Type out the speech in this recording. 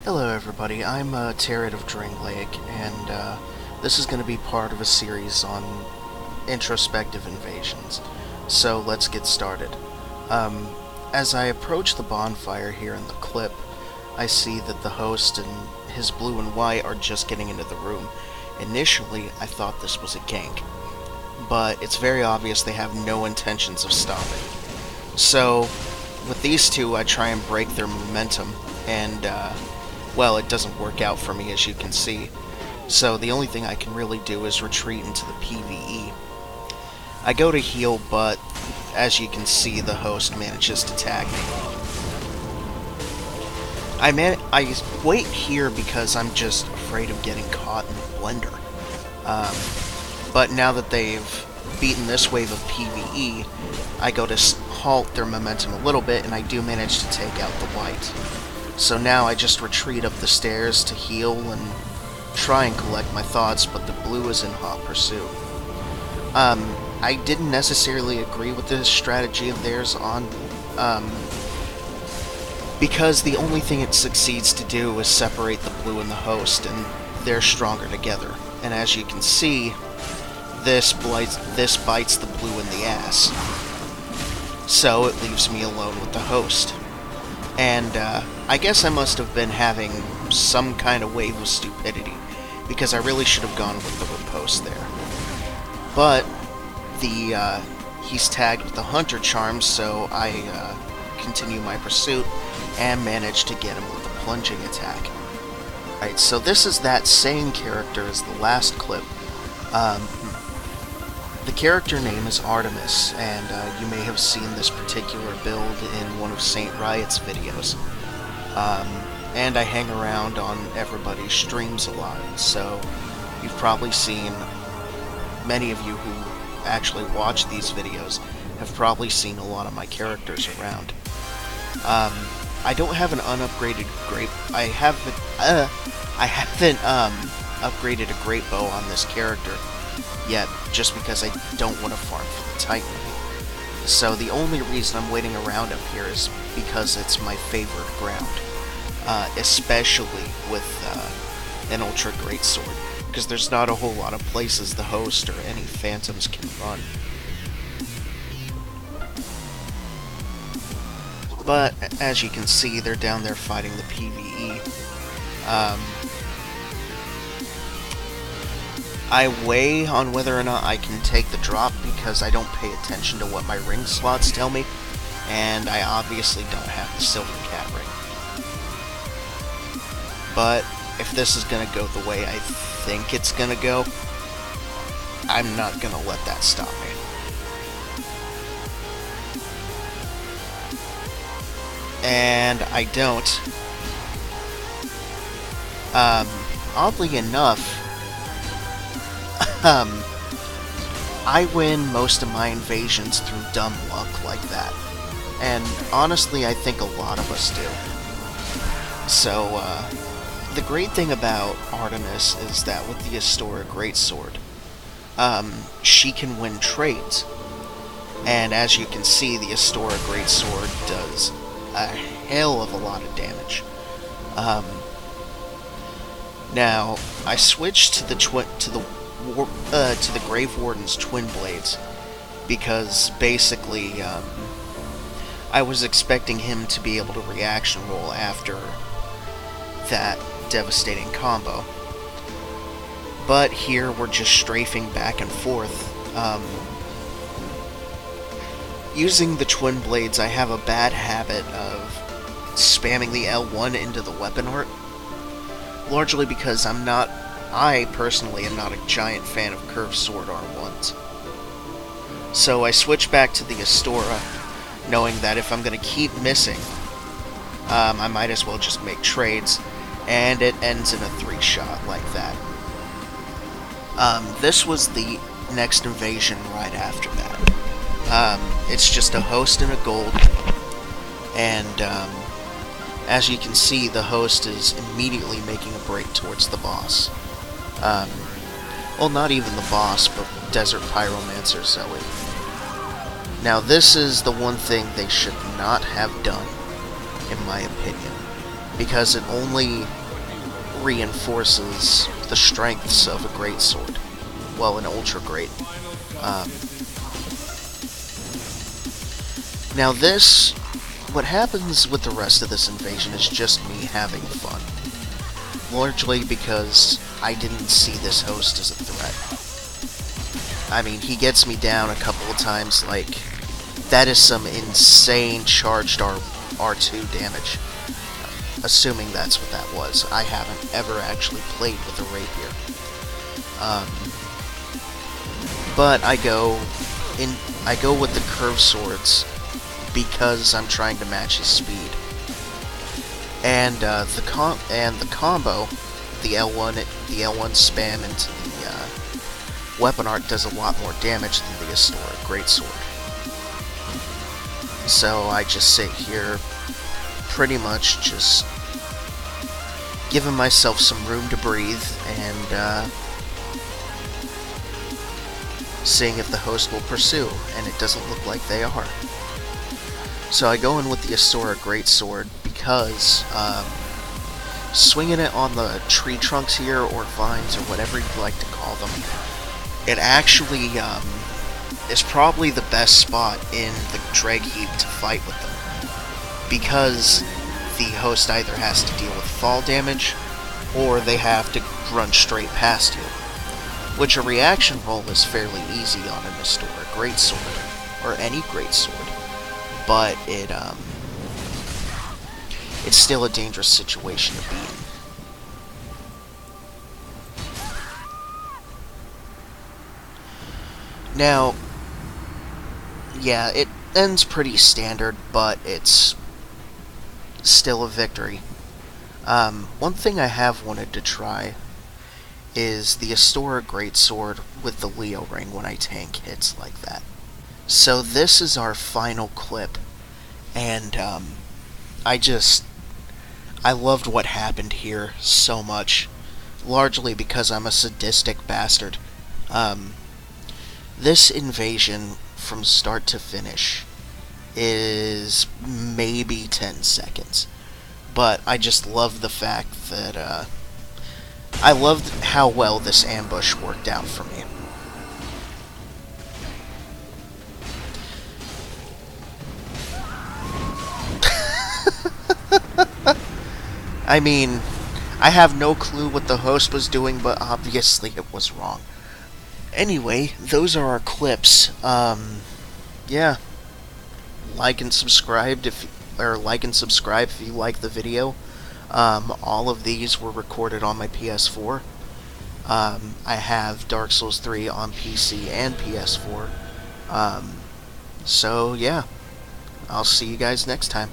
Hello everybody, I'm Tarot of Drangleic, and this is going to be part of a series on introspective invasions. So let's get started. As I approach the bonfire here in the clip, I see that the host and his blue and white are just getting into the room. Initially, I thought this was a gank, but it's very obvious they have no intentions of stopping. So, with these two, I try and break their momentum, and well, it doesn't work out for me, as you can see. So the only thing I can really do is retreat into the PvE. I go to heal, but as you can see, the host manages to tag me. I wait here because I'm just afraid of getting caught in the blender. But now that they've beaten this wave of PvE, I go to halt their momentum a little bit, and I do manage to take out the white. So now I just retreat up the stairs to heal and try and collect my thoughts, but the blue is in hot pursuit. I didn't necessarily agree with this strategy of theirs because the only thing it succeeds to do is separate the blue and the host, and they're stronger together. And as you can see, this bites the blue in the ass. So it leaves me alone with the host. And I guess I must have been having some kind of wave of stupidity, because I really should have gone with the riposte there. But he's tagged with the hunter charm, so I continue my pursuit and manage to get him with a plunging attack. Alright, so this is that same character as the last clip. The character name is Artemis, and you may have seen this particular build in one of Saint Riot's videos. And I hang around on everybody's streams a lot, so you've probably seen, many of you who actually watch these videos have probably seen a lot of my characters around. I don't have an unupgraded I haven't upgraded a great bow on this character yet, just because I don't want to farm for the Titan. So the only reason I'm waiting around up here is because it's my favorite ground, especially with an Ultra Greatsword, because there's not a whole lot of places the host or any phantoms can run. But as you can see, they're down there fighting the PvE. I weigh on whether or not I can take the drop because I don't pay attention to what my ring slots tell me, and I obviously don't have the Silver Cat ring. But if this is gonna go the way I think it's gonna go, I'm not gonna let that stop me. And I don't. Oddly enough, I win most of my invasions through dumb luck like that. And honestly, I think a lot of us do. So, the great thing about Artemis is that with the Astora Greatsword, she can win trades. And as you can see, the Astora Greatsword does a hell of a lot of damage. Now, I switched to the Grave Warden's Twin Blades because basically I was expecting him to be able to reaction roll after that devastating combo. But here we're just strafing back and forth. Using the Twin Blades, I have a bad habit of spamming the L1 into the weapon art, largely because I personally am not a giant fan of curved sword R1s. So I switch back to the Astora, knowing that if I'm going to keep missing, I might as well just make trades, and it ends in a 3-shot like that. This was the next invasion right after that. It's just a host and a gold, and as you can see, the host is immediately making a break towards the boss. Well, not even the boss, but Desert Pyromancer Zoe. Now, this is the one thing they should not have done, in my opinion. because it only reinforces the strengths of a greatsword. Well, an ultra great. Now this, what happens with the rest of this invasion is just me having fun. Largely because I didn't see this host as a threat. I mean, he gets me down a couple of times, like, that is some insane charged R2 damage. Assuming that's what that was. I haven't ever actually played with a rapier. But I go with the curved swords because I'm trying to match his speed. And the combo, the L1 spam into the weapon art does a lot more damage than the historic greatsword. So I just sit here, pretty much just giving myself some room to breathe and seeing if the host will pursue, and it doesn't look like they are. So I go in with the Asura Greatsword because swinging it on the tree trunks here, or vines, or whatever you'd like to call them, it actually is probably the best spot in the Dreg Heap to fight with them, because the host either has to deal with fall damage, or they have to run straight past you, which a reaction roll is fairly easy on an historic greatsword, or any greatsword, but it's still a dangerous situation to be in. Now, yeah, it ends pretty standard, but it's still a victory. One thing I have wanted to try is the Astora Greatsword with the Leo Ring when I tank hits like that. So this is our final clip, and I loved what happened here so much, largely because I'm a sadistic bastard. This invasion, from start to finish, is maybe 10 seconds. But I just love the fact that, I loved how well this ambush worked out for me. I mean, I have no clue what the host was doing, but obviously it was wrong. Anyway, those are our clips. Yeah. Like and subscribe if you like the video. All of these were recorded on my PS4. I have Dark Souls 3 on PC and PS4. So yeah, I'll see you guys next time.